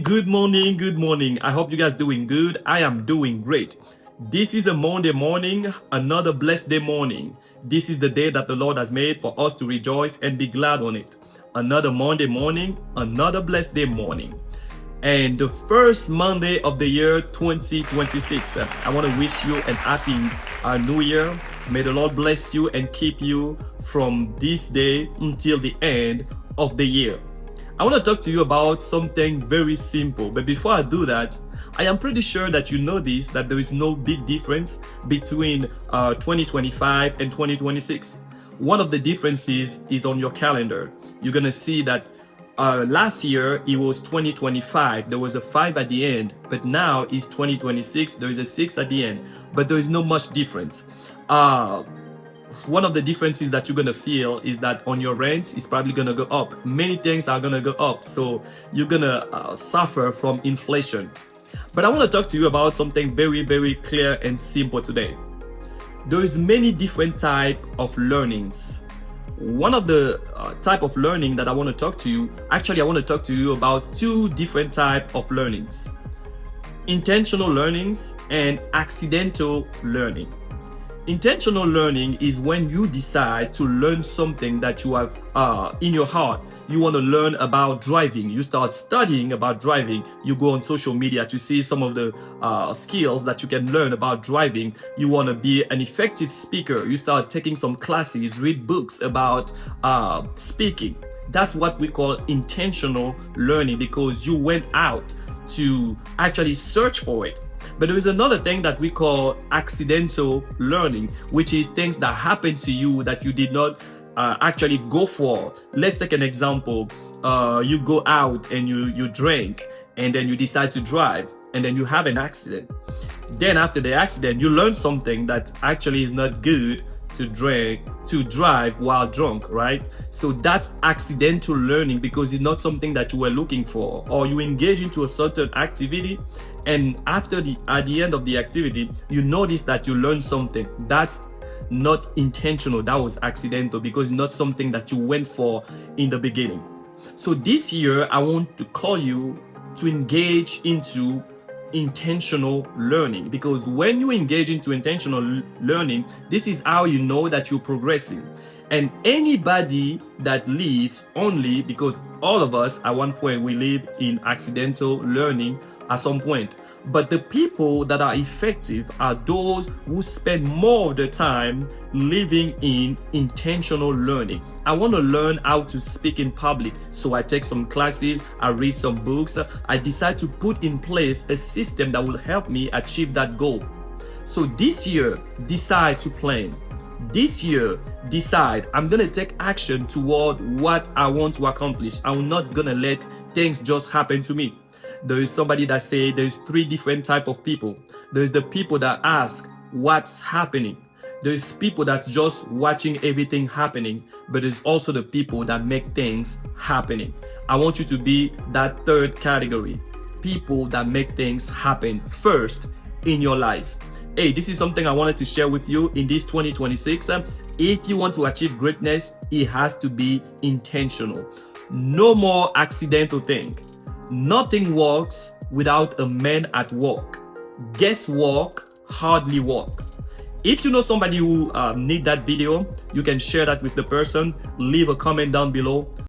Good morning, good morning. I hope you guys doing good. I am doing great. This is a Monday morning, another blessed day morning. This is the day that the Lord has made for us to rejoice and be glad on it. Another Monday morning, another blessed day morning. And the first Monday of the year 2026. I want to wish you an happy new year. May the Lord bless you and keep you from this day until the end of the year. I want to talk to you about something very simple. But before I do that, I am pretty sure that you know this, that there is no big difference between 2025 and 2026. One of the differences is on your calendar. You're going to see that last year it was 2025. There was a 5 at the end, but now it's 2026. There is a 6 at the end, but there is no much difference. One of the differences that you're going to feel is that on your rent, it's probably going to go up. Many things are going to go up. So you're going to suffer from inflation. But I want to talk to you about something very, very clear and simple today. There is many different type of learnings. One of the type of learning that I want to talk to you, actually I want to talk to you about two different type of learnings. Intentional learnings and accidental learning. Intentional learning is when you decide to learn something that you have in your heart. You want to learn about driving. You start studying about driving. You go on social media to see some of the skills that you can learn about driving. You want to be an effective speaker. You start taking some classes, read books about speaking. That's what we call intentional learning, because you went out to actually search for it. But there is another thing that we call accidental learning, which is things that happen to you that you did not actually go for. Let's take an example. You go out and you drink, and then you decide to drive, and then you have an accident. Then after the accident, you learn something that actually is not good to drive while drunk, right? So that's accidental learning, because it's not something that you were looking for, or you engage into a certain activity, and at the end of the activity, you notice that you learned something. That's not intentional. That was accidental, because it's not something that you went for in the beginning. So this year, I want to call you to engage into intentional learning, because when you engage into intentional learning, this is how you know that you're progressing. And anybody that lives only, because all of us at one point we live in accidental learning at some point, but the people that are effective are those who spend more of the time living in intentional learning. I want to learn how to speak in public, so I take some classes, I read some books, I decide to put in place a system that will help me achieve that goal. So this year, decide to plan. This year, decide I'm going to take action toward what I want to accomplish. I'm not going to let things just happen to me. There is somebody that say there's 3 different type of people. There's the people that ask what's happening. There's people that's just watching everything happening, but there's also the people that make things happening. I want you to be that third category. People that make things happen first in your life. Hey, this is something I wanted to share with you in this 2026. If you want to achieve greatness, it has to be intentional. No more accidental thing. Nothing works without a man at work. Guesswork hardly work. If you know somebody who need that video, you can share that with the person. Leave a comment down below.